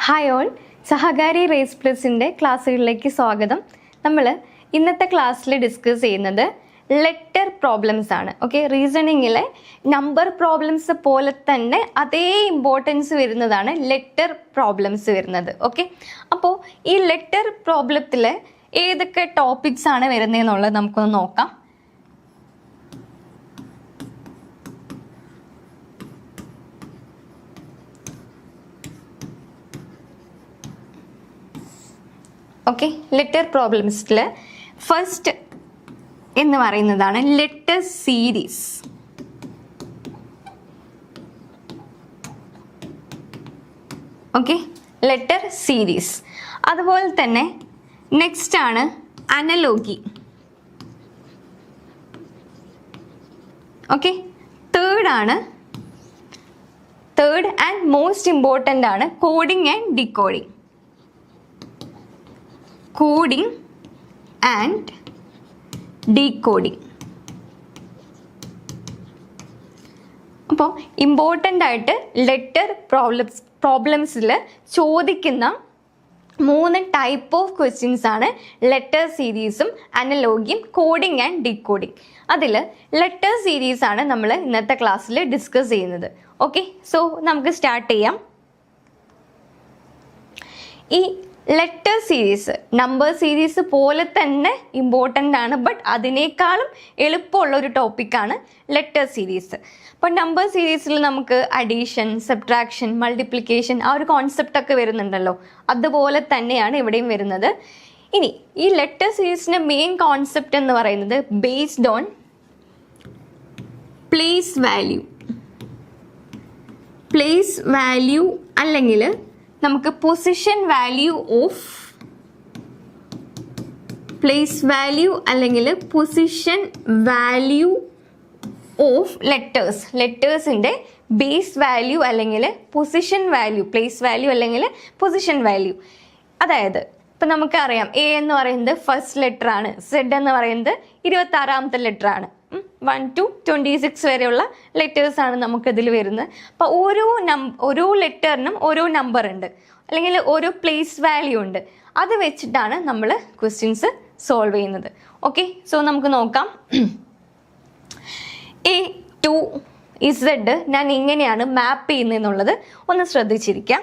Hi all, സഹകാരി raise പ്ലസിൻ്റെ ക്ലാസ്സുകളിലേക്ക് സ്വാഗതം. നമ്മൾ ഇന്നത്തെ ക്ലാസ്സിൽ ഡിസ്കസ് ചെയ്യുന്നത് ലെറ്റർ പ്രോബ്ലംസ് ആണ്. ഓക്കെ, റീസണിങ്ങിലെ നമ്പർ പ്രോബ്ലംസ് പോലെ തന്നെ അതേ ഇമ്പോർട്ടൻസ് വരുന്നതാണ് ലെറ്റർ പ്രോബ്ലംസ് വരുന്നത്. ഓക്കെ, അപ്പോൾ ഈ ലെറ്റർ പ്രോബ്ലത്തിൽ ഏതൊക്കെ ടോപ്പിക്സ് ആണ് വരുന്നതെന്നുള്ളത് നമുക്കൊന്ന് നോക്കാം. ഓക്കെ, ലെറ്റർ പ്രോബ്ലംസിൽ ഫസ്റ്റ് എന്ന് പറയുന്നതാണ് letter series. Okay, letter series. അതുപോലെ തന്നെ നെക്സ്റ്റ് ആണ് analogy. Okay, third and most important ആണ് coding and decoding. Coding and decoding. അപ്പോൾ ഇമ്പോർട്ടൻ്റ് ആയിട്ട് ലെറ്റർ പ്രോബ്ലംസിൽ ചോദിക്കുന്ന 3 ടൈപ്പ് ഓഫ് ക്വസ്റ്റ്യൻസ് ആണ് ലെറ്റർ സീരീസും അനലോഗിയും കോഡിംഗ് ആൻഡ് ഡീകോഡിംഗ്. അതിൽ ലെറ്റർ സീരീസ് ആണ് നമ്മൾ ഇന്നത്തെ ക്ലാസ്സിൽ ഡിസ്കസ് ചെയ്യുന്നത്. ഓക്കെ, സോ നമുക്ക് സ്റ്റാർട്ട് ചെയ്യാം. ഈ ലെറ്റർ സീരീസ് നമ്പർ സീരീസ് പോലെ തന്നെ ഇമ്പോർട്ടൻ്റ് ആണ്, ബട്ട് അതിനേക്കാളും എളുപ്പമുള്ള ഒരു ടോപ്പിക്കാണ് ലെറ്റർ സീരീസ്. അപ്പോൾ നമ്പർ സീരീസിൽ നമുക്ക് അഡീഷൻ, സബ്ട്രാക്ഷൻ, മൾട്ടിപ്ലിക്കേഷൻ ആ ഒരു കോൺസെപ്റ്റ് ഒക്കെ വരുന്നുണ്ടല്ലോ, അതുപോലെ തന്നെയാണ് ഇവിടെയും വരുന്നത്. ഇനി ഈ ലെറ്റർ സീരീസിൻ്റെ മെയിൻ കോൺസെപ്റ്റ് എന്ന് പറയുന്നത് ബേസ്ഡ് ഓൺ പ്ലേസ് വാല്യൂ അല്ലെങ്കിൽ നമുക്ക് position value of place value അല്ലെങ്കിൽ പൊസിഷൻ വാല്യൂ ഓഫ് ലെറ്റേഴ്സിൻ്റെ ബേസ് വാല്യൂ അല്ലെങ്കിൽ പൊസിഷൻ വാല്യൂ, പ്ലേസ് വാല്യൂ അല്ലെങ്കിൽ പൊസിഷൻ വാല്യൂ. അതായത് ഇപ്പം നമുക്കറിയാം എ എന്ന് പറയുന്നത് ഫസ്റ്റ് ലെറ്റർ ആണ്, സെഡ് എന്ന് പറയുന്നത് 26ാമത്തെ ലെറ്റർ ആണ്, 1 to 26 വരെയുള്ള ലെറ്റേഴ്സാണ് നമുക്കിതിൽ വരുന്നത്. അപ്പോൾ ഓരോ ലെറ്ററിനും ഓരോ നമ്പർ ഉണ്ട് അല്ലെങ്കിൽ ഓരോ പ്ലേസ് വാല്യൂ ഉണ്ട്. അത് വെച്ചിട്ടാണ് നമ്മൾ ക്വസ്റ്റ്യൻസ് സോൾവ് ചെയ്യുന്നത്. ഓക്കെ, സോ നമുക്ക് നോക്കാം. A to Z ഞാൻ ഇങ്ങനെയാണ് മാപ്പ് ചെയ്യുന്നതെന്നുള്ളത് ഒന്ന് ശ്രദ്ധിച്ചിരിക്കാം.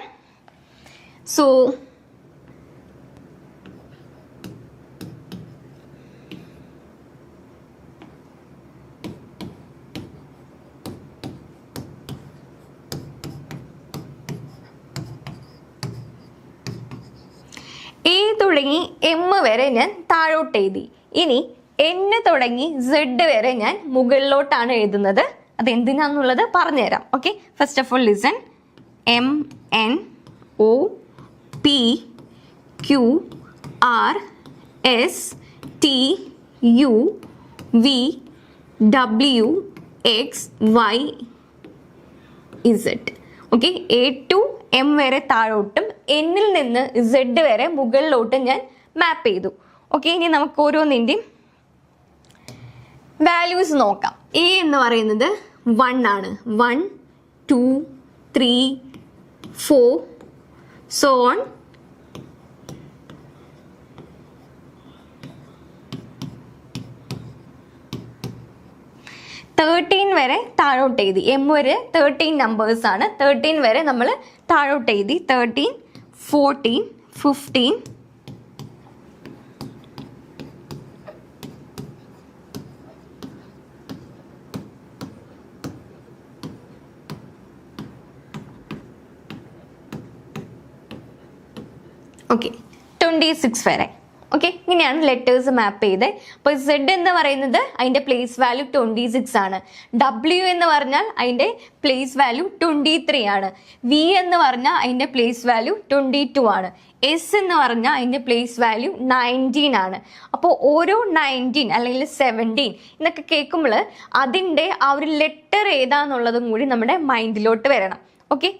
സോ എ തുടങ്ങി എം വരെ ഞാൻ താഴോട്ട് എഴുതി. ഇനി എൻ തുടങ്ങി സെഡ് വരെ ഞാൻ മുകളിലോട്ടാണ് എഴുതുന്നത്. അതെന്തിനാന്നുള്ളത് പറഞ്ഞുതരാം. Okay, first of all listen. M, N, O, P, Q, R, S, T, U, V, W, X, Y, Z. Okay, A to M വരെ താഴോട്ടും എന്നിൽ നിന്ന് സെഡ് വരെ മുകളിലോട്ടും ഞാൻ മാപ്പ് ചെയ്തു. ഓക്കെ, ഇനി നമുക്ക് ഓരോന്നിൻ്റെയും വാല്യൂസ് നോക്കാം. എ എന്ന് പറയുന്നത് 1 ആണ്. 1, 2, 3, 4 so on. വരെ താഴോട്ട് എഴുതി. എം വരെ 13 നമ്പേഴ്സ് ആണ്. 13 വരെ നമ്മൾ താഴോട്ട് എഴുതി. 13, 14, 15, 26 വരെ. ഓക്കെ, ഇങ്ങനെയാണ് ലെറ്റേഴ്സ് മാപ്പ് ചെയ്ത്. അപ്പോൾ സെഡ് എന്ന് പറയുന്നത് അതിൻ്റെ പ്ലേസ് വാല്യൂ 26 ആണ്. ഡബ്ല്യു എന്ന് പറഞ്ഞാൽ അതിൻ്റെ പ്ലേസ് വാല്യൂ 23 ആണ്. വി എന്ന് പറഞ്ഞാൽ അതിൻ്റെ പ്ലേസ് വാല്യൂ 22 ആണ്. എസ് എന്ന് പറഞ്ഞാൽ അതിൻ്റെ പ്ലേസ് വാല്യൂ 19 ആണ്. അപ്പോൾ ഓരോ 19 അല്ലെങ്കിൽ 17 എന്നൊക്കെ കേൾക്കുമ്പോൾ അതിൻ്റെ ആ ഒരു ലെറ്റർ ഏതാന്നുള്ളതും കൂടി നമ്മുടെ മൈൻഡിലോട്ട് വരണം. ഓക്കെ,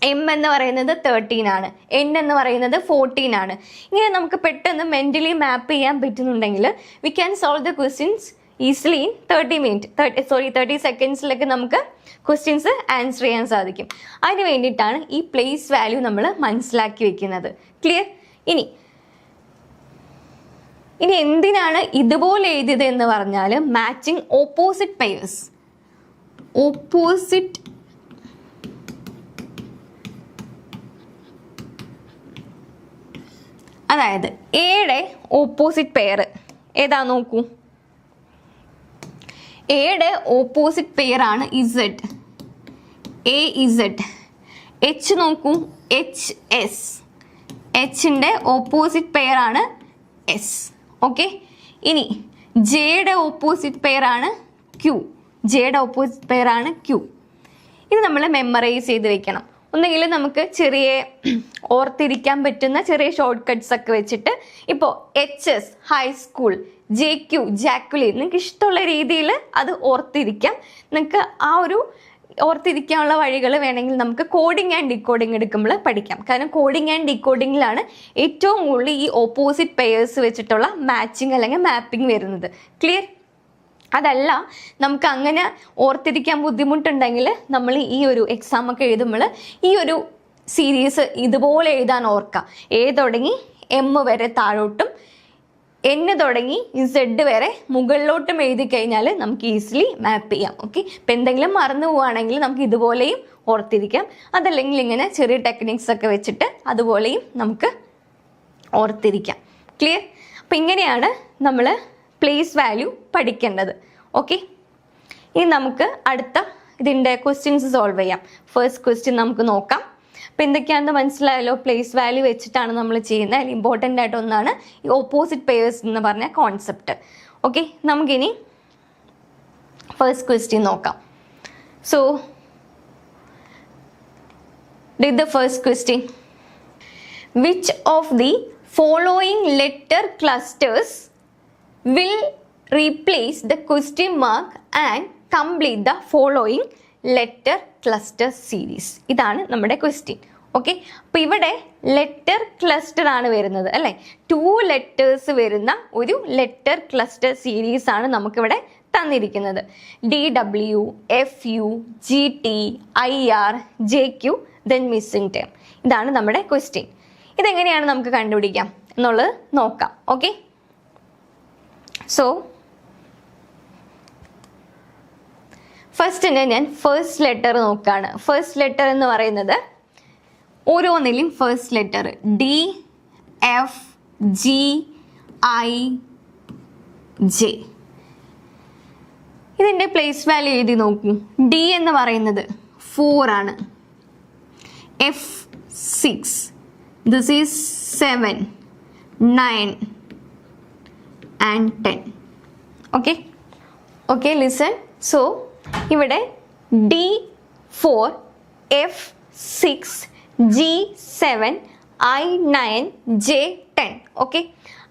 എം എന്ന് പറയുന്നത് 13 ആണ്, എൻ എന്ന് പറയുന്നത് 14 ആണ്. ഇങ്ങനെ നമുക്ക് പെട്ടെന്ന് മെൻ്റലി മാപ്പ് ചെയ്യാൻ പറ്റുന്നുണ്ടെങ്കിൽ we can solve the questions easily 30 സെക്കൻഡ്സിലൊക്കെ നമുക്ക് ക്വസ്റ്റ്യൻസ് ആൻസർ ചെയ്യാൻ സാധിക്കും. അതിന് വേണ്ടിയിട്ടാണ് ഈ പ്ലേസ് വാല്യൂ നമ്മൾ മനസ്സിലാക്കി വെക്കുന്നത്. ക്ലിയർ? ഇനി എന്തിനാണ് ഇതുപോലെ എഴുതിയത് എന്ന് പറഞ്ഞാൽ മാച്ചിങ് ഓപ്പോസിറ്റ് പെയർസ്. അതായത് എയുടെ ഓപ്പോസിറ്റ് പെയർ ഏതാ നോക്കൂ. എയുടെ ഓപ്പോസിറ്റ് പെയർ ആണ് ഇസഡ്. A Z. എച്ച് നോക്കൂ, എച്ച് എസ്. എച്ചിൻ്റെ ഓപ്പോസിറ്റ് പെയർ ആണ് എസ്. ഓക്കെ. ഇനി ജെയുടെ ഓപ്പോസിറ്റ് പെയർ ആണ് ക്യൂ. ജെയുടെ ഓപ്പോസിറ്റ് പെയർ ആണ് ക്യൂ. ഇത് നമ്മൾ മെമ്മറൈസ് ചെയ്ത് വെക്കണം. ഒന്നെങ്കിൽ നമുക്ക് ചെറിയ ഓർത്തിരിക്കാൻ പറ്റുന്ന ചെറിയ ഷോർട്ട് കട്ട്സ് ഒക്കെ വെച്ചിട്ട് ഇപ്പോൾ H S high school, J Q Jacqueline, നിങ്ങൾക്ക് ഇഷ്ടമുള്ള രീതിയിൽ അത് ഓർത്തിരിക്കാം. നിങ്ങൾക്ക് ആ ഒരു ഓർത്തിരിക്കാനുള്ള വഴികൾ വേണമെങ്കിൽ നമുക്ക് കോഡിങ് ആൻഡ് ഡീകോഡിങ് എടുക്കുമ്പോൾ പഠിക്കാം. കാരണം കോഡിങ് ആൻഡ് ഡീകോഡിങ്ങിലാണ് ഏറ്റവും കൂടുതൽ ഈ ഓപ്പോസിറ്റ് പെയേഴ്സ് വെച്ചിട്ടുള്ള മാച്ചിങ് അല്ലെങ്കിൽ മാപ്പിംഗ് വരുന്നത്. ക്ലിയർ? അതല്ല നമുക്ക് അങ്ങനെ ഓർത്തിരിക്കാൻ ബുദ്ധിമുട്ടുണ്ടെങ്കിൽ നമ്മൾ ഈ ഒരു എക്സാം ഒക്കെ എഴുതുമ്പോൾ ഈ ഒരു സീരീസ് ഇതുപോലെ എഴുതാൻ ഓർക്കുക. എ തുടങ്ങി എം വരെ താഴോട്ടും N തുടങ്ങി Z വരെ മുകളിലോട്ടും എഴുതി കഴിഞ്ഞാൽ നമുക്ക് ഈസിലി മാപ്പ് ചെയ്യാം. ഓക്കെ. ഇപ്പം എന്തെങ്കിലും മറന്നു പോവുകയാണെങ്കിൽ നമുക്ക് ഇതുപോലെയും ഓർത്തിരിക്കാം. അതല്ലെങ്കിൽ ഇങ്ങനെ ചെറിയ ടെക്നിക്സ് ഒക്കെ വെച്ചിട്ട് അതുപോലെയും നമുക്ക് ഓർത്തിരിക്കാം. ക്ലിയർ? അപ്പം ഇങ്ങനെയാണ് നമ്മൾ പ്ലേസ് വാല്യൂ പഠിക്കേണ്ടത്. ഓക്കെ. ഇനി നമുക്ക് അടുത്ത ഇതിൻ്റെ ക്വസ്റ്റ്യൻസ് സോൾവ് ചെയ്യാം. ഫസ്റ്റ് ക്വസ്റ്റ്യൻ നമുക്ക് നോക്കാം. അപ്പോൾ എന്തൊക്കെയാണെന്ന് മനസ്സിലായല്ലോ. പ്ലേസ് വാല്യൂ വെച്ചിട്ടാണ് നമ്മൾ ചെയ്യുന്നത്. അതിൽ ഇമ്പോർട്ടൻ്റ് ആയിട്ട് ഒന്നാണ് ഈ ഓപ്പോസിറ്റ് പെയേഴ്സ് എന്ന് പറഞ്ഞ കോൺസെപ്റ്റ്. ഓക്കെ. നമുക്കിനി ഫസ്റ്റ് ക്വസ്റ്റ്യൻ നോക്കാം. So read the first question. Which of the following letter clusters will replace the question mark and complete the following letter cluster series? ഇതാണ് നമ്മുടെ ക്വസ്റ്റ്യൻ. ഓക്കെ. അപ്പോൾ ഇവിടെ letter cluster ആണ് വരുന്നത് അല്ലേ. 2 letters വരുന്ന ഒരു ലെറ്റർ ക്ലസ്റ്റർ സീരീസ് ആണ് നമുക്കിവിടെ തന്നിരിക്കുന്നത്. DW, FU, GT, IR, JQ, then missing term. ഇതാണ് നമ്മുടെ ക്വസ്റ്റ്യൻ. ഇതെങ്ങനെയാണ് നമുക്ക് കണ്ടുപിടിക്കാം എന്നുള്ളത് നോക്കാം. ഓക്കെ. സോ ഫസ്റ്റിന് ഞാൻ ഫസ്റ്റ് ലെറ്റർ നോക്കുകയാണ്. ഫസ്റ്റ് ലെറ്റർ എന്ന് പറയുന്നത് ഓരോന്നിലും first letter D, F, G, I, J. ഇതിൻ്റെ പ്ലേസ് വാല്യൂ എഴുതി നോക്കൂ. D എന്ന് പറയുന്നത് 4 ആണ്. F 6. This is 7, 9 and 10. Okay. Okay, listen. So ഇവിടെ D4, F6, G7, I9, J10. Okay.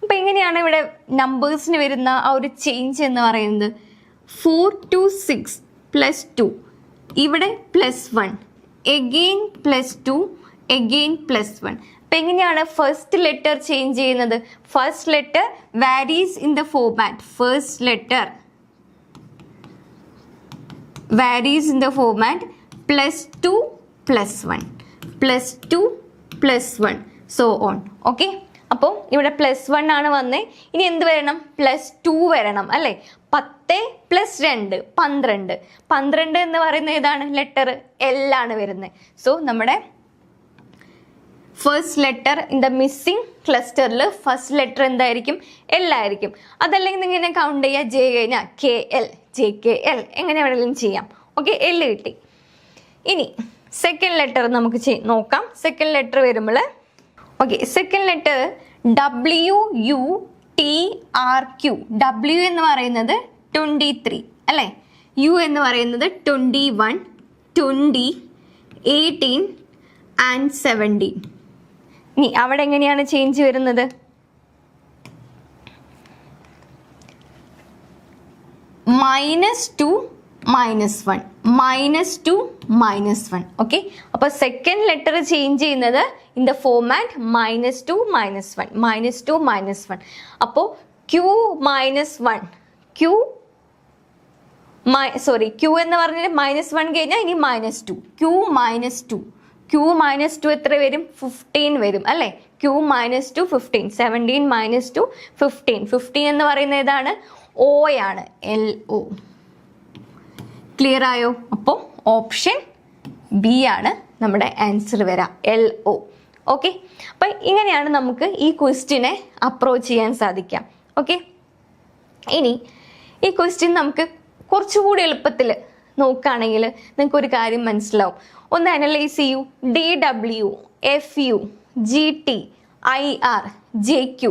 അപ്പം എങ്ങനെയാണ് ഇവിടെ നമ്പേഴ്സിന് വരുന്ന ആ ഒരു ചേഞ്ച് എന്ന് പറയുന്നത്? 4 to 6 +2, ഇവിടെ +1, again +2, again +1. അപ്പം എങ്ങനെയാണ് ഫസ്റ്റ് ലെറ്റർ ചേഞ്ച് ചെയ്യുന്നത്? First letter varies in the format. First letter varies in the format +2, +1, +2, +1, so on. Okay. അപ്പോൾ ഇവിടെ +1 ആണ് വന്നേ. ഇനി എന്ത് വരണം? +2 വരണം അല്ലേ. 10 + 2 12. 12 എന്ന് പറയുന്നത് ഏതാണ്? ലെറ്റർ L ആണ് വരുന്നത്. സോ നമ്മുടെ first letter in the missing ക്ലസ്റ്ററിൽ ഫസ്റ്റ് ലെറ്റർ എന്തായിരിക്കും? L ആയിരിക്കും. അതല്ലെങ്കിൽ ഇങ്ങനെ കൗണ്ട് ചെയ്യുക. J കഴിഞ്ഞാൽ KL, JKL എങ്ങനെ വേണമെങ്കിലും ചെയ്യാം. ഓക്കെ. L കിട്ടി. ഇനി സെക്കൻഡ് ലെറ്റർ നമുക്ക് നോക്കാം. സെക്കൻഡ് ലെറ്റർ വരുമ്പോൾ okay, second letter WUTRQ. W എന്ന് പറയുന്നത് 23 അല്ലേ. U എന്ന് പറയുന്നത് 21, 20, 18 and 17. ഇനി അവിടെ എങ്ങനെയാണ് ചേഞ്ച് വരുന്നത്? -2, -1, -2, -1. ഓക്കെ. അപ്പോൾ സെക്കൻഡ് ലെറ്റർ ചേഞ്ച് ചെയ്യുന്നത് ഇൻ ദ ഫോർമാറ്റ് -2, -1, -2, -1. അപ്പോൾ Q -1, Q ക്യൂ എന്ന് പറഞ്ഞാൽ -1 കഴിഞ്ഞാൽ ഇനി -2, ക്യൂ -2 എത്ര വരും? 15 വരും അല്ലേ? ക്യൂ -2 15, 17 -2 15. 15 എന്ന് പറയുന്നത് ഏതാണ്? O ആണ്, LO. ക്ലിയർ ആയോ? അപ്പോൾ ഓപ്ഷൻ ബി ആണ് നമ്മുടെ ആൻസർ വരാം, LO. ഓക്കെ, അപ്പം ഇങ്ങനെയാണ് നമുക്ക് ഈ ക്വസ്റ്റ്യനെ അപ്രോച്ച് ചെയ്യാൻ സാധിക്കാം. ഓക്കെ, ഇനി ഈ ക്വസ്റ്റ്യൻ നമുക്ക് കുറച്ചുകൂടി എളുപ്പത്തിൽ നോക്കുകയാണെങ്കിൽ നിങ്ങൾക്ക് ഒരു കാര്യം മനസ്സിലാവും. ഒന്ന് അനലൈസ് ചെയ്യൂ. DW, FU, GT, IR, JQ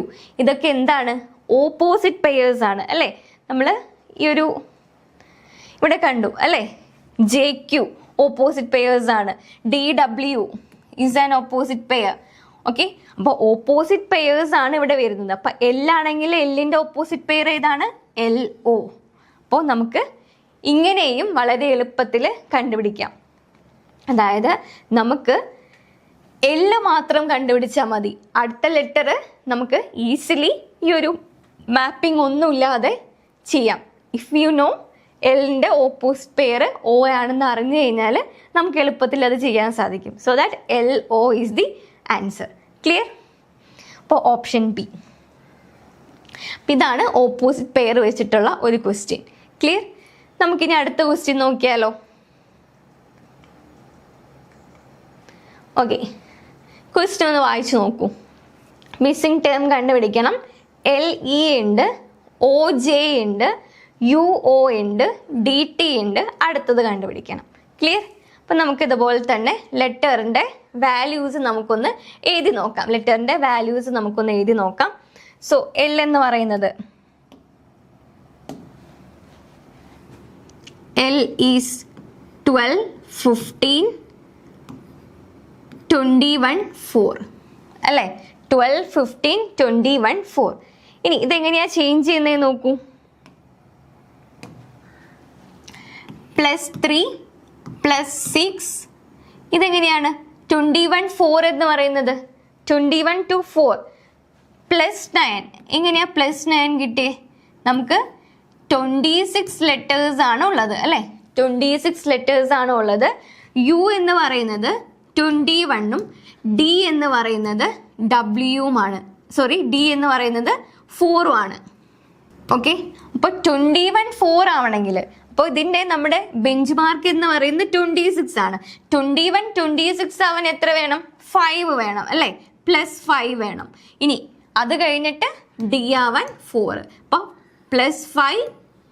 ഇതൊക്കെ എന്താണ്? ഓപ്പോസിറ്റ് പെയേഴ്സ് ആണ് അല്ലേ? നമ്മൾ ഈ ഒരു ഇവിടെ കണ്ടു അല്ലേ? JQ ഓപ്പോസിറ്റ് പെയേഴ്സ് ആണ്. DW is an opposite pair. Okay, അപ്പോൾ ഓപ്പോസിറ്റ് പെയേഴ്സ് ആണ് ഇവിടെ വരുന്നത്. അപ്പം L ആണെങ്കിൽ Lന്റെ ഓപ്പോസിറ്റ് പെയർ ഏതാണ്? LO. അപ്പോൾ നമുക്ക് ഇങ്ങനെയും വളരെ എളുപ്പത്തിൽ കണ്ടുപിടിക്കാം. അതായത് നമുക്ക് L മാത്രം കണ്ടുപിടിച്ചാൽ മതി. അടുത്ത ലെറ്റർ നമുക്ക് ഈസിലി ഈ ഒരു മാപ്പിംഗ് ഒന്നുമില്ലാതെ ചെയ്യാം. ഇഫ് യു നോ Lന്റെ ഓപ്പോസിറ്റ് പെയർ O ആണെന്ന് അറിഞ്ഞു കഴിഞ്ഞാൽ നമുക്ക് എളുപ്പത്തിൽ അത് ചെയ്യാൻ സാധിക്കും. So that LO is the answer. Clear? അപ്പോൾ ഓപ്ഷൻ ബി. ഇതാണ് ഓപ്പോസിറ്റ് പെയർ വെച്ചിട്ടുള്ള ഒരു ക്വസ്റ്റ്യൻ. ക്ലിയർ? നമുക്കിനി അടുത്ത ക്വസ്റ്റ്യൻ നോക്കിയാലോ? ഓക്കെ, ക്വസ്റ്റ്യൻ ഒന്ന് വായിച്ചു നോക്കൂ. മിസ്സിംഗ് ടേം കണ്ടുപിടിക്കണം. LE ഉണ്ട്, OJ ഉണ്ട്, UO ഉണ്ട്, DT ഉണ്ട്. അടുത്തത് കണ്ടുപിടിക്കണം. ക്ലിയർ? അപ്പം നമുക്ക് ഇതുപോലെ തന്നെ ലെറ്ററിൻ്റെ വാല്യൂസ് നമുക്കൊന്ന് എഴുതി നോക്കാം. സോ L എന്ന് പറയുന്നത് L ഈസ് 12, 15, 21, 4 അല്ലേ? 12, 15, 21, 4. ഇനി ഇതെങ്ങനെയാണ് ചേഞ്ച് ചെയ്യുന്നത് നോക്കൂ. +3, +6 ഇതെങ്ങനെയാണ്? 21, 4 എന്ന് പറയുന്നത് 21 to 4 +9. എങ്ങനെയാ +9 കിട്ടിയേ? നമുക്ക് 26 ലെറ്റേഴ്സ് ആണ് ഉള്ളത് അല്ലേ? 26 ലെറ്റേഴ്സ് ആണ് ഉള്ളത്. U എന്ന് പറയുന്നത് 21ഉം D എന്ന് പറയുന്നത് Wയുമാണ്. D എന്ന് പറയുന്നത് 4ഉം ആണ്. ഓക്കെ, അപ്പോൾ 21, 4 ആവണമെങ്കിൽ അപ്പോൾ ഇതിൻ്റെ നമ്മുടെ ബെഞ്ച് മാർക്ക് എന്ന് പറയുന്നത് 26 ആണ്. 21, 26 ആവാൻ എത്ര വേണം? 5 വേണം അല്ലേ? +5 വേണം. ഇനി അത് കഴിഞ്ഞിട്ട് D ആവാൻ 4. അപ്പോൾ +5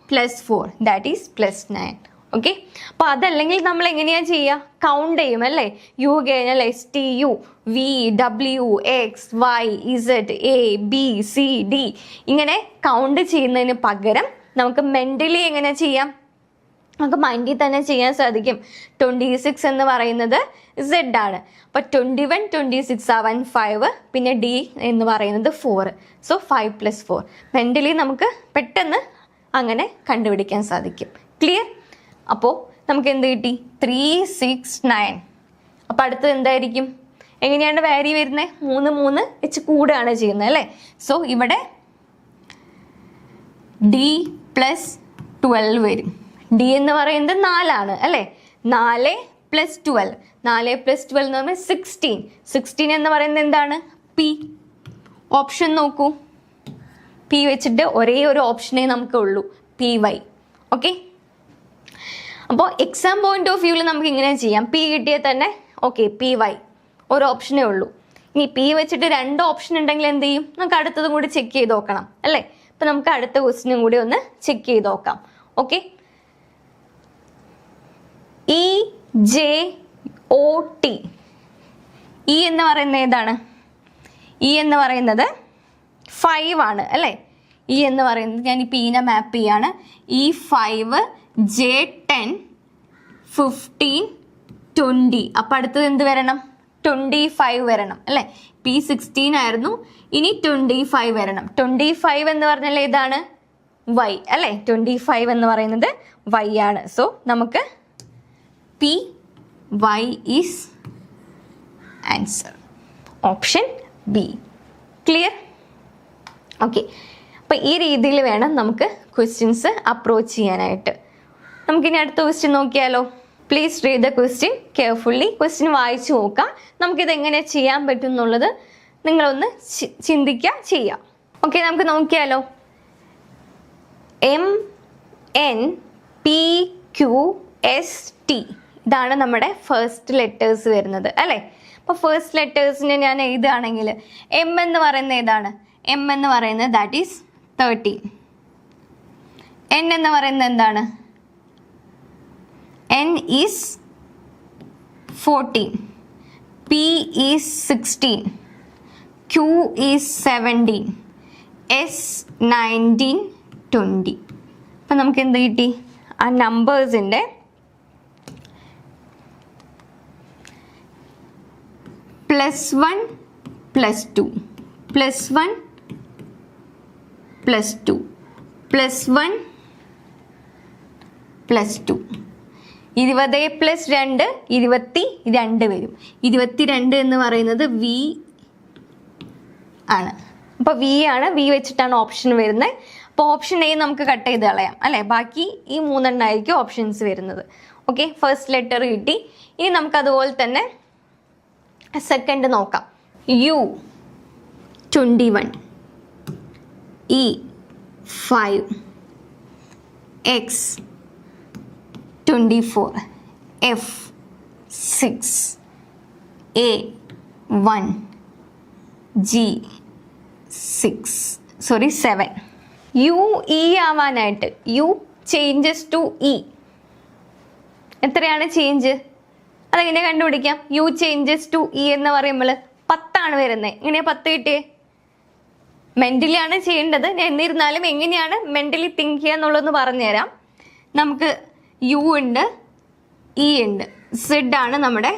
+4 ദാറ്റ് ഈസ് +9. ഓക്കെ, അപ്പോൾ അതല്ലെങ്കിൽ നമ്മൾ എങ്ങനെയാണ് ചെയ്യുക? കൗണ്ട് ചെയ്യും അല്ലേ? U കഴിഞ്ഞാൽ STU, V, W, X, Y, Z, A, B, C, D ഇങ്ങനെ കൗണ്ട് ചെയ്യുന്നതിന് പകരം നമുക്ക് മെൻ്റലി എങ്ങനെ ചെയ്യാം? നമുക്ക് മൈൻഡിൽ തന്നെ ചെയ്യാൻ സാധിക്കും. 26 എന്ന് പറയുന്നത് Z ആണ്. അപ്പോൾ 21, 26 ആവാൻ 5, പിന്നെ D എന്ന് പറയുന്നത് 4. സോ 5 + 4 മെൻ്റലി നമുക്ക് പെട്ടെന്ന് അങ്ങനെ കണ്ടുപിടിക്കാൻ സാധിക്കും. ക്ലിയർ? അപ്പോൾ നമുക്ക് എന്ത് കിട്ടി? 3, 6, 9. അപ്പോൾ അടുത്തത് എന്തായിരിക്കും? എങ്ങനെയാണ് വാരി വരുന്നത്? 3, 3 വെച്ച് കൂടുകയാണ് ചെയ്യുന്നത് അല്ലേ? സോ ഇവിടെ D + 12 വരും. D എന്ന് പറയുന്നത് 4 ആണ് അല്ലേ? 4 + 12 4 + 12 എന്ന് പറയുമ്പോൾ 16. 16 എന്ന് പറയുന്നത് എന്താണ്? P. ഓപ്ഷൻ നോക്കൂ. P വെച്ചിട്ട് ഒരേ ഒരു ഓപ്ഷനേ നമുക്ക് ഉള്ളൂ, PY. ഓക്കെ, അപ്പോൾ എക്സാം പോയിന്റ് ഓഫ് വ്യൂവിൽ നമുക്ക് ഇങ്ങനെ ചെയ്യാം. P കിട്ടിയാൽ തന്നെ ഓക്കെ PY ഒരു ഓപ്ഷനേ ഉള്ളൂ. ഇനി P വെച്ചിട്ട് 2 ഓപ്ഷൻ ഉണ്ടെങ്കിൽ എന്ത് ചെയ്യും? നമുക്ക് അടുത്തതും കൂടി ചെക്ക് ചെയ്ത് നോക്കണം അല്ലേ? അപ്പം നമുക്ക് അടുത്ത ക്വസ്റ്റിനും കൂടി ഒന്ന് ചെക്ക് ചെയ്ത് നോക്കാം. ഓക്കെ, EJOT E എന്ന് പറയുന്നത് ഏതാണ്? E എന്ന് പറയുന്നത് 5 ആണ് അല്ലേ? E എന്ന് പറയുന്നത് ഞാൻ ഈ Pനെ മാപ്പ് ചെയ്യാണ്. E5, J10, 15, 20. അപ്പം അടുത്തത് എന്ത് വരണം? 25 വരണം അല്ലേ? P16 ആയിരുന്നു, ഇനി 25 വരണം. 25 എന്ന് പറഞ്ഞാൽ ഏതാണ്? Y അല്ലേ? 25 എന്ന് പറയുന്നത് Y ആണ്. സോ നമുക്ക് PY is answer. Option B. Clear? Okay, അപ്പം ഈ രീതിയിൽ വേണം നമുക്ക് ക്വസ്റ്റ്യൻസ് അപ്രോച്ച് ചെയ്യാനായിട്ട്. നമുക്കിനി അടുത്ത ക്വസ്റ്റ്യൻ നോക്കിയാലോ. Please read the question carefully. Question വായിച്ചു നോക്കാം. നമുക്കിത് എങ്ങനെ ചെയ്യാൻ പറ്റും എന്നുള്ളത് നിങ്ങളൊന്ന് ചിന്തിക്കുക, ചെയ്യാം. ഓക്കെ, നമുക്ക് നോക്കിയാലോ. MNPQST ഇതാണ് നമ്മുടെ ഫസ്റ്റ് ലെറ്റേഴ്സ് വരുന്നത് അല്ലേ. അപ്പോൾ ഫസ്റ്റ് ലെറ്റേഴ്സിനെ ഞാൻ എഴുതുകയാണെങ്കിൽ M എന്ന് പറയുന്നത് ഏതാണ്? M എന്ന് പറയുന്നത് ദാറ്റ് ഈസ് 13. N എന്ന് പറയുന്നത് എന്താണ്? N is 14. P is 16. Q is 17. S 19, 20. അപ്പം നമുക്ക് എന്ത് കിട്ടി? ആ നമ്പേഴ്സിൻ്റെ +1 +2 +1 +2 +1 +2 20 + 2 22 വരും. 22 എന്ന് പറയുന്നത് V ആണ്. അപ്പോൾ V ആണ്, V വെച്ചിട്ടാണ് ഓപ്ഷൻ വരുന്നത്. അപ്പോൾ ഓപ്ഷൻ A നമുക്ക് കട്ട് ചെയ്ത് കളയാം അല്ലേ. ബാക്കി ഈ 3 എണ്ണമായിരിക്കും ഓപ്ഷൻസ് വരുന്നത്. ഓക്കെ, ഫസ്റ്റ് ലെറ്റർ കിട്ടി. ഇനി നമുക്ക് അതുപോലെ തന്നെ സെക്കൻഡ് നോക്കാം. U 21, E 5, X 24, F 6, A 1, G 7. U E ആവാനായിട്ട് U ചേഞ്ചസ് ടു E എത്രയാണ് ചേഞ്ച്? അതെങ്ങനെ കണ്ടുപിടിക്കാം? U ചേഞ്ചസ് ടു E എന്ന് പറയുമ്പോൾ 10 ആണ് വരുന്നത്. എങ്ങനെയാണ് 10 കിട്ടിയേ? മെന്റലി ആണ് ചെയ്യേണ്ടത്. എന്നിരുന്നാലും എങ്ങനെയാണ് മെന്റലി തിങ്ക് ചെയ്യുക എന്നുള്ളതെന്ന് പറഞ്ഞുതരാം. നമുക്ക് U ഉണ്ട്, E ഉണ്ട്, Z ആണ് നമ്മുടെ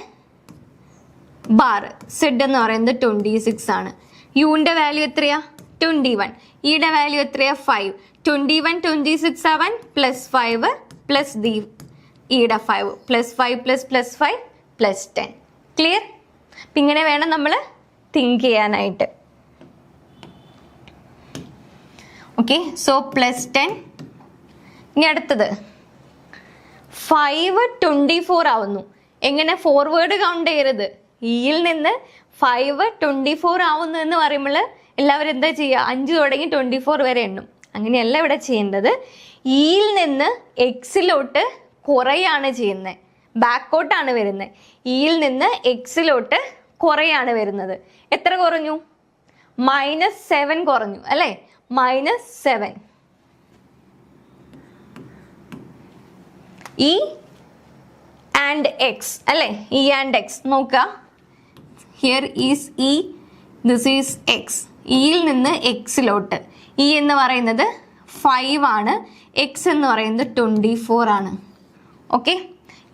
ബാർ. Z എന്ന് പറയുന്നത് 26 ആണ്. യുവിൻ്റെ വാല്യൂ എത്രയാ? 21. ഇയുടെ വാല്യൂ എത്രയാ? 5. 21 26 ആവാൻ +5 പ്ലസ് ഇയുടെ 5 +5 +5 +10. ക്ലിയർ? അപ്പം ഇങ്ങനെ വേണം നമ്മൾ തിങ്ക് ചെയ്യാനായിട്ട്. Okay, so +10. ഇനി അടുത്തത് 5 24 ആവുന്നു. എങ്ങനെ? ഫോർവേഡ് കൗണ്ട് ചെയ്യരുത്. ഇയിൽ നിന്ന് 5 24 ആവുന്നു എന്ന് പറയുമ്പോൾ എല്ലാവരും എന്താ ചെയ്യുക? 5 തുടങ്ങി 24 വരെ എണ്ണും. അങ്ങനെയല്ല ഇവിടെ ചെയ്യേണ്ടത്. ഇയിൽ നിന്ന് എക്സിലോട്ട് കുറയാണ് ചെയ്യുന്നത്, ബാക്കോട്ടാണ് വരുന്നത്. ഇയിൽ നിന്ന് എക്സിലോട്ട് കുറയാണ് വരുന്നത്. എത്ര കുറഞ്ഞു? -7 കുറഞ്ഞു അല്ലേ. -7. E and X അല്ലേ. E and X നോക്കുക. Here is E, this is X. ഇയിൽ നിന്ന് എക്സിലോട്ട് E എന്ന് പറയുന്നത് 5 ആണ്, X എന്ന് പറയുന്നത് 24 ആണ്. ഓക്കെ,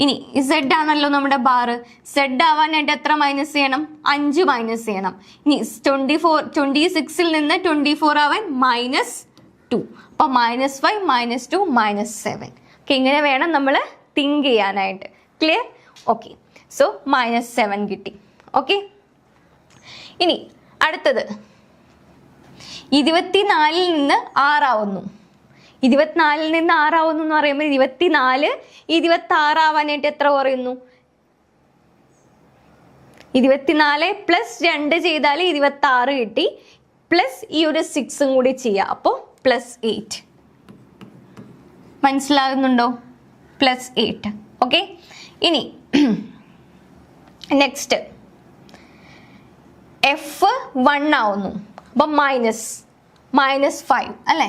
ഇനി Z ആണല്ലോ നമ്മുടെ ബാർ. Z ആവാനായിട്ട് എത്ര മൈനസ് ചെയ്യണം? 5 മൈനസ് ചെയ്യണം. ഇനി 26ൽ നിന്ന് 24 ആവാൻ -2. അപ്പോൾ -5 -2 -7. ഓക്കെ, ഇങ്ങനെ വേണം നമ്മൾ തിങ്ക് ചെയ്യാനായിട്ട്. ക്ലിയർ? ഓക്കെ, സോ -7 കിട്ടി. ഓക്കെ, ഇനി അടുത്തത് 24ൽ നിന്ന് 6 ആവുന്നു. 24ൽ നിന്ന് 6 ആവുന്നു എന്ന് പറയുമ്പോൾ 24 26 ആവാനായിട്ട് എത്ര കുറയുന്നു? 24 + 2 ചെയ്താൽ 26 കിട്ടി. പ്ലസ് ഈ ഒരു 6ഉം കൂടി ചെയ്യുക, അപ്പോൾ +8. മനസ്സിലാകുന്നുണ്ടോ? +8. ഓക്കെ, ഇനി നെക്സ്റ്റ് F1 ആവുന്നു. അപ്പം -5 അല്ലേ.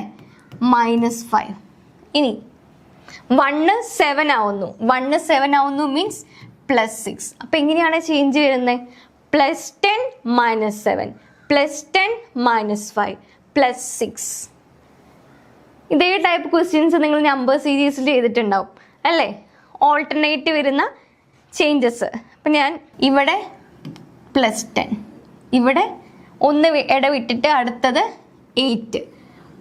-5. ഇനി 1 7 ആവുന്നു. 1 7 ആവുന്നു മീൻസ് +6. അപ്പം എങ്ങനെയാണ് ചേഞ്ച് വരുന്നത്? +10 -7 +10 -5 +6. ഇതേ ടൈപ്പ് ക്വസ്റ്റ്യൻസ് നിങ്ങൾ നമ്പർ സീരീസിൽ ചെയ്തിട്ടുണ്ടാവും അല്ലേ. ഓൾട്ടർനേറ്റ് വരുന്ന ചേഞ്ചസ്. അപ്പം ഞാൻ ഇവിടെ +10, ഇവിടെ 1 ഇടവിട്ടിട്ട് അടുത്തത് 8,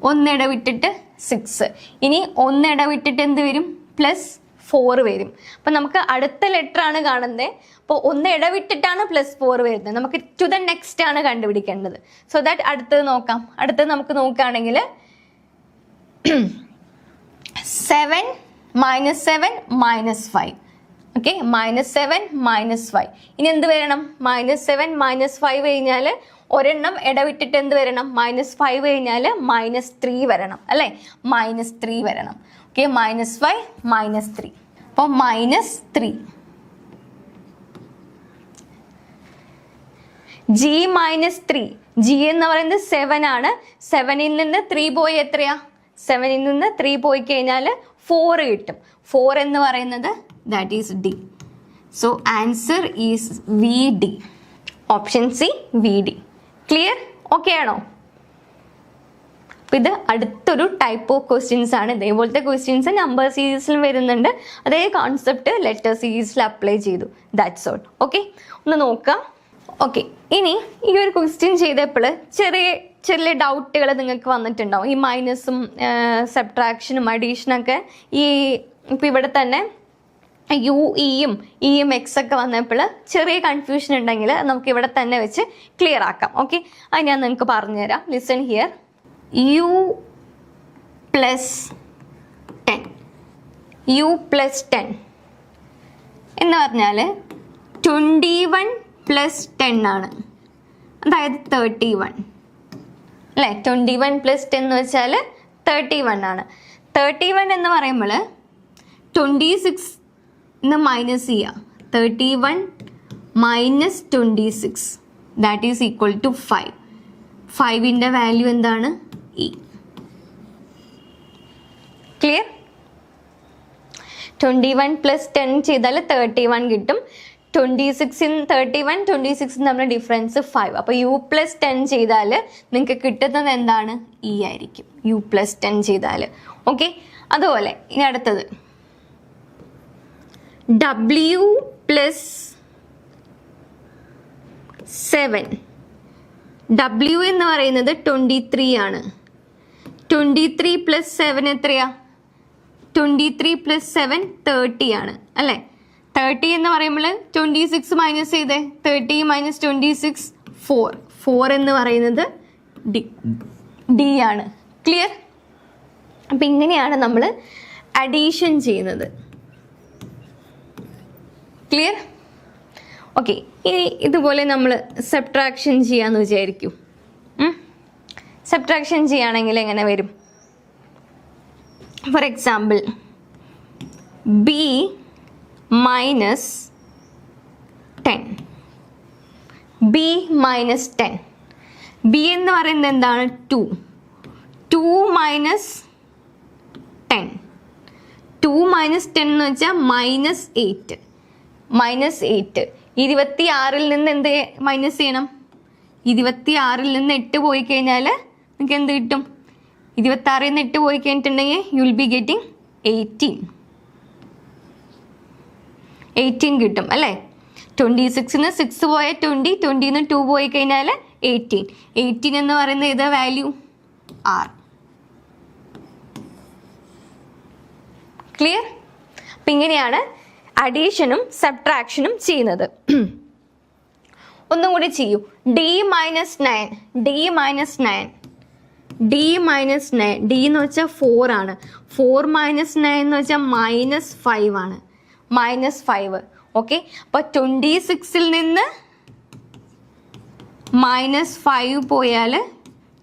1 ഇടവിട്ടിട്ട് 6, ഇനി 1 ഇടവിട്ടിട്ട് എന്ത് വരും? +4 വരും. അപ്പം നമുക്ക് അടുത്ത ലെറ്റർ ആണ് കാണുന്നത്. അപ്പോൾ 1 ഇടവിട്ടിട്ടാണ് +4 വരുന്നത്. നമുക്ക് ടു ദ നെക്സ്റ്റ് ആണ് കണ്ടുപിടിക്കേണ്ടത്. സോ ദാറ്റ് അടുത്തത് നോക്കാം. അടുത്തത് നമുക്ക് നോക്കുകയാണെങ്കിൽ 7 -7 -5. ഓക്കെ, -7 -5. ഇനി എന്ത് വരണം? -7 -5 കഴിഞ്ഞാൽ ഒരെണ്ണം ഇടവിട്ടിട്ട് എന്ത് വരണം? -5 കഴിഞ്ഞാൽ -3 വരണം അല്ലേ? -3 വരണം. ഓക്കെ, -5 -3. അപ്പോൾ -3. G -3. G എന്ന് പറയുന്നത് 7 ആണ്. 7ൽ നിന്ന് 3 പോയി എത്രയാ? 7ൽ നിന്ന് 3 പോയി കഴിഞ്ഞാൽ 4 കിട്ടും. 4 എന്ന് പറയുന്നത് that is D. So answer is VD. Option C VD. Clear? Okay ആണോ? അപ്പം ഇത് അടുത്തൊരു ടൈപ്പ് ഓഫ് ക്വസ്റ്റ്യൻസ് ആണ്. ഇതേപോലത്തെ ക്വസ്റ്റ്യൻസ് നമ്പർ സീരീസിലും വരുന്നുണ്ട്. അതേ കോൺസെപ്റ്റ് ലെറ്റർ സീരീസിൽ അപ്ലൈ ചെയ്തു. That's all. ഓക്കെ, ഒന്ന് നോക്കാം. ഓക്കെ, ഇനി ഈ ഒരു ക്വസ്റ്റ്യൻ ചെയ്തപ്പോൾ ചെറിയ ചെറിയ ഡൗട്ടുകൾ നിങ്ങൾക്ക് വന്നിട്ടുണ്ടാവും. ഈ മൈനസും സബ്ട്രാക്ഷനും അഡീഷനൊക്കെ ഈ ഇപ്പം ഇവിടെ തന്നെ യു ഇയും എക്സ് ഒക്കെ വന്നപ്പോൾ ചെറിയ കൺഫ്യൂഷൻ ഉണ്ടെങ്കിൽ നമുക്ക് ഇവിടെ തന്നെ വെച്ച് ക്ലിയർ ആക്കാം. ഓക്കെ, അത് ഞാൻ നിങ്ങൾക്ക് പറഞ്ഞുതരാം. Listen here. u + 10 എന്ന് പറഞ്ഞാൽ 21 + 10 ആണ്. അതായത് 31 അല്ലേ? 21 + 10 എന്ന് വെച്ചാൽ 31 ആണ്. 31 എന്ന് പറയുമ്പോൾ 26 മൈനസ് ചെയ്യുക. 31 - 26 ദാറ്റ് ഈസ് ഈക്വൽ ടു 5. 5ൻ്റെ വാല്യൂ എന്താണ്? E. ക്ലിയർ? 21 + 10 ചെയ്താൽ 31 കിട്ടും. 26 നമ്മുടെ ഡിഫറൻസ് 5. അപ്പോൾ u + 10 ചെയ്താൽ നിങ്ങൾക്ക് കിട്ടുന്നത് എന്താണ്? E ആയിരിക്കും. u + 10 ചെയ്താൽ. ഓക്കെ, അതുപോലെ ഇനി അടുത്തത് w + 7. w എന്ന് പറയുന്നത് 23 ആണ്. 23 + 7 എത്രയാ? 23 + 7 30 ആണ് അല്ലേ? 30 എന്ന് പറയുമ്പോൾ 26 മൈനസ് ചെയ്തേ. 30 - 26 4. 4 എന്ന് പറയുന്നത് D ആണ്. ക്ലിയർ? അപ്പം ഇങ്ങനെയാണ് നമ്മൾ അഡീഷൻ ചെയ്യുന്നത്. ക്ലിയർ? ഓക്കെ, ഇനി ഇതുപോലെ നമ്മൾ സബ്ട്രാക്ഷൻ ചെയ്യാമെന്ന് വിചാരിക്കൂ. സബ്ട്രാക്ഷൻ ചെയ്യുകയാണെങ്കിൽ എങ്ങനെ വരും? For example B -10. B -10. B എന്ന് പറയുന്നത് എന്താണ്? 2. 2 - 10. 2 - 10 എന്ന് വെച്ചാൽ -8. -8. 26ൽ നിന്ന് എന്ത് മൈനസ് ചെയ്യണം? 26ൽ നിന്ന് 8 പോയി കഴിഞ്ഞാൽ നിങ്ങൾക്ക് എന്ത് കിട്ടും? 26ൽ നിന്ന് 8 പോയി കഴിഞ്ഞിട്ടുണ്ടെങ്കിൽ യു വിൽ ബി ഗെറ്റിംഗ് 18 കിട്ടും അല്ലേ? 26ന് 6 പോയാൽ 20, 20ന്ന് 2 പോയി കഴിഞ്ഞാൽ 18 എന്ന് പറയുന്നത് ഏതാ വാല്യൂ? R. ക്ലിയർ? അപ്പം ഇങ്ങനെയാണ് അഡീഷനും സബ്ട്രാക്ഷനും ചെയ്യുന്നത്. ഒന്നും കൂടി ചെയ്യൂ. D - 9. D എന്ന് വെച്ചാൽ 4 ആണ്. 4 - 9 എന്ന് വെച്ചാൽ -5 ആണ്. -5. ഓക്കെ, അപ്പോൾ 26ൽ നിന്ന് -5 പോയാൽ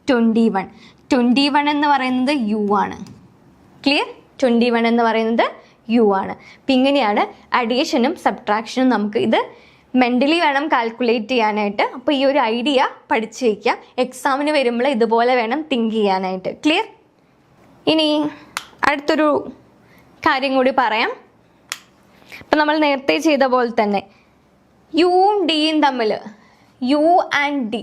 21. 21 എന്ന് പറയുന്നത് U ആണ്. ക്ലിയർ? 21 എന്ന് പറയുന്നത് U ആണ്. അപ്പം ഇങ്ങനെയാണ് അഡീഷനും സബ്ട്രാക്ഷനും. നമുക്ക് ഇത് മെൻ്റലി വേണം കാൽക്കുലേറ്റ് ചെയ്യാനായിട്ട്. അപ്പോൾ ഈ ഒരു ഐഡിയ പഠിച്ചു വയ്ക്കുക. എക്സാമിന് വരുമ്പോൾ ഇതുപോലെ വേണം തിങ്ക് ചെയ്യാനായിട്ട്. ക്ലിയർ? ഇനി അടുത്തൊരു കാര്യം കൂടി പറയാം. അപ്പം നമ്മൾ നേരത്തെ ചെയ്ത പോലെ തന്നെ യുവും ഡിയും തമ്മിൽ U and D.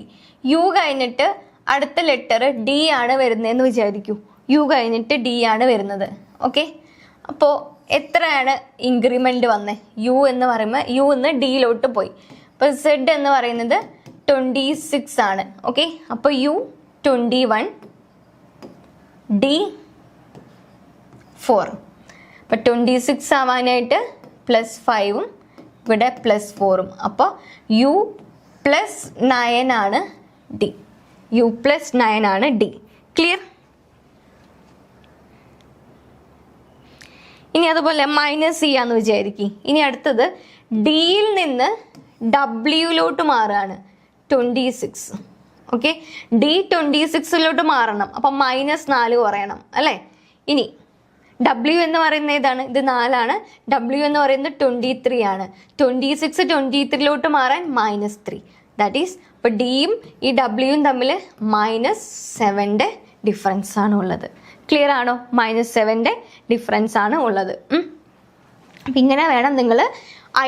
U കഴിഞ്ഞിട്ട് അടുത്ത ലെറ്റർ D ആണ് വരുന്നതെന്ന് വിചാരിക്കൂ. U കഴിഞ്ഞിട്ട് D ആണ് വരുന്നത്. ഓക്കെ, അപ്പോൾ എത്രയാണ് ഇൻക്രിമെൻ്റ് വന്നത്? U എന്ന് പറയുമ്പോൾ U എന്ന് ഡിയിലോട്ട് പോയി. അപ്പോൾ Z എന്ന് പറയുന്നത് 26 ആണ്. ഓക്കെ, അപ്പോൾ U 21, D 4. അപ്പോൾ 26 ആവാനായിട്ട് +5ഉം ഇവിടെ +4ഉം. അപ്പോൾ U +9 ആണ് D. U +9 ആണ് D. ക്ലിയർ? ഇനി അതുപോലെ മൈനസ് ചെയ്യാന്ന് വിചാരിക്കും. ഇനി അടുത്തത് ഡിയിൽ നിന്ന് ഡബ്ല്യൂലോട്ട് മാറുകയാണ് 26. ഓക്കെ, ഡി 26 മാറണം. അപ്പം -4 കുറയണം അല്ലേ. ഇനി ഡബ്ല്യു എന്ന് പറയുന്നത് ഏതാണ്? ഇത് 4 ഡബ്ല്യു എന്ന് പറയുന്നത് 23 ആണ്. 26 23 മാറാൻ -3. ദാറ്റ് ഈസ് ഇപ്പൊ ഡിയും ഈ ഡബ്ല്യുവും തമ്മിൽ -7 ഡിഫറൻസ് ആണ് ഉള്ളത്. ക്ലിയർ ആണോ? -7 ഡിഫറൻസ് ആണ് ഉള്ളത്. അപ്പം ഇങ്ങനെ വേണം നിങ്ങൾ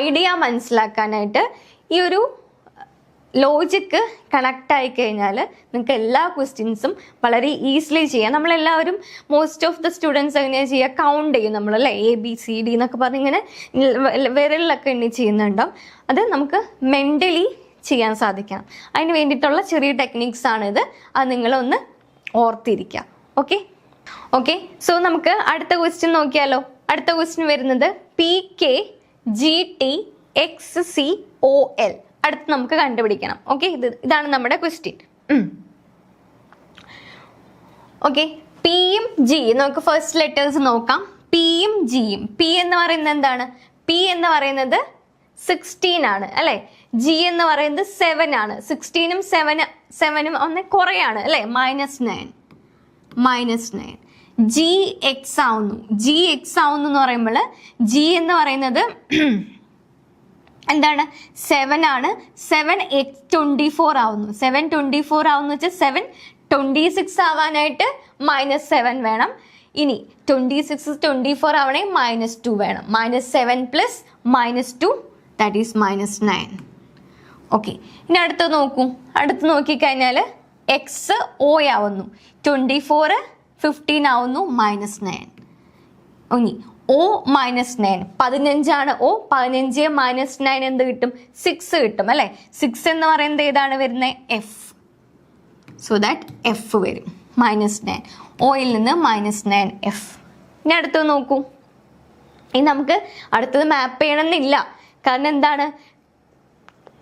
ഐഡിയ മനസ്സിലാക്കാനായിട്ട്. ഈ ഒരു ലോജിക്ക് കണക്ട് ആയി കഴിഞ്ഞാൽ നിങ്ങൾക്ക് എല്ലാ ക്വസ്റ്റ്യൻസും വളരെ ഈസിലി ചെയ്യാം. നമ്മളെല്ലാവരും മോസ്റ്റ് ഓഫ് ദ സ്റ്റുഡൻസ് എങ്ങനെയാണ് ചെയ്യുക? കൗണ്ട് ചെയ്യും നമ്മളല്ലേ, ABCD എന്നൊക്കെ പറഞ്ഞ് ഇങ്ങനെ വിരലിലൊക്കെ എണ്ണി ചെയ്യുന്നുണ്ടാവും. അത് നമുക്ക് മെൻ്റലി ചെയ്യാൻ സാധിക്കണം. അതിന് വേണ്ടിയിട്ടുള്ള ചെറിയ ടെക്നിക്സ് ആണിത്. അത് നിങ്ങളൊന്ന് ഓർത്തിരിക്കുക. ഓക്കെ. സോ നമുക്ക് അടുത്ത ക്വസ്റ്റ്യൻ നോക്കിയാലോ. അടുത്ത ക്വസ്റ്റ്യൻ വരുന്നത് PKGTXCOL. അടുത്ത് നമുക്ക് കണ്ടുപിടിക്കണം. ഓക്കെ, ഇതാണ് നമ്മുടെ ക്വസ്റ്റ്യൻ. ഓക്കെ, പിയും ജിയും നമുക്ക് ഫസ്റ്റ് ലെറ്റേഴ്സ് നോക്കാം. പിയും ജിയും. പി എന്ന് പറയുന്നത് എന്താണ്? പി എന്ന് പറയുന്നത് 16 ആണ് അല്ലെ. ജി എന്ന് പറയുന്നത് 7 ആണ്. 16ഉം 7ഉം ഒന്ന് കുറയാണ് അല്ലെ. -9. ജി എക്സ് ആവുന്നു. ജി എക്സ് ആവുന്നു എന്ന് പറയുമ്പോൾ ജി എന്ന് പറയുന്നത് എന്താണ്? 7 ആണ്. 7x24 ആവുന്നു. 724 ആവുന്നു വെച്ചാൽ 726 ആവാനായിട്ട് -7 വേണം. ഇനി 26 24 ആവണേ -2 വേണം. -7 + -2 ദാറ്റ് ഈസ് -9. ഓക്കെ, ഇനി അടുത്ത് നോക്കൂ. അടുത്ത് നോക്കിക്കഴിഞ്ഞാൽ എക്സ് ഒ ആവുന്നു. 24 15 ആവുന്നു -9. ഇനി O -9 15 ആണ്. O 15 -9 എന്ത് കിട്ടും? 6 കിട്ടും അല്ലെ. 6 എന്ന് പറയുന്നത് ഏതാണ് വരുന്നത്? എഫ്. സോ ദാറ്റ് എഫ് വരും. -9 ഓയിൽ നിന്ന് -9 എഫ്. ഇനി അടുത്തത് നോക്കൂ. ഇനി നമുക്ക് അടുത്തത് മാപ്പ് ചെയ്യണമെന്നില്ല. കാരണം എന്താണ്?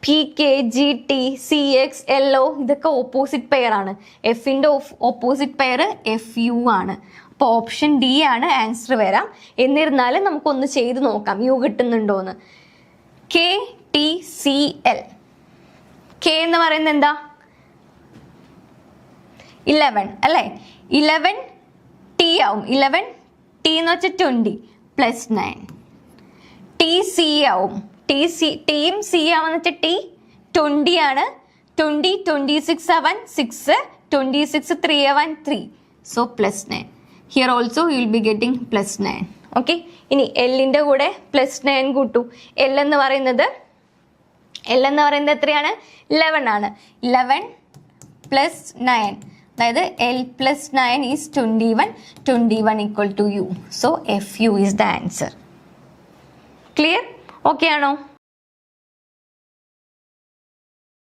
PKGTCXLO ഇതൊക്കെ ഓപ്പോസിറ്റ് പെയർ ആണ്. എഫിന്റെ ഓപ്പോസിറ്റ് പെയർ FU ആണ്. അപ്പോൾ ഓപ്ഷൻ ഡി ആണ് ആൻസർ വരാം. എന്നിരുന്നാലും നമുക്കൊന്ന് ചെയ്ത് നോക്കാം യു കിട്ടുന്നുണ്ടോന്ന്. KTCL. കെ എന്ന് പറയുന്നത് എന്താ? 11 അല്ലേ. 11T ആവും. 11T എന്ന് വെച്ചാൽ 20 + 9. TC ആവും. ടിയും സി ആവാന്ന് വെച്ചാൽ T 20 ആണ്. 20 26 ആവാൻ 6, 26 3 ആവാൻ 3. So +9. Here also you will be getting +9. Okay, ഇനി എല്ലിൻ്റെ കൂടെ +9 കൂട്ടു. എൽ എന്ന് പറയുന്നത് എത്രയാണ്? 11 ആണ്. 11 + 9 അതായത് L + 9 is 21. 21 = U. So FU is the answer. Clear? Okay ആണോ?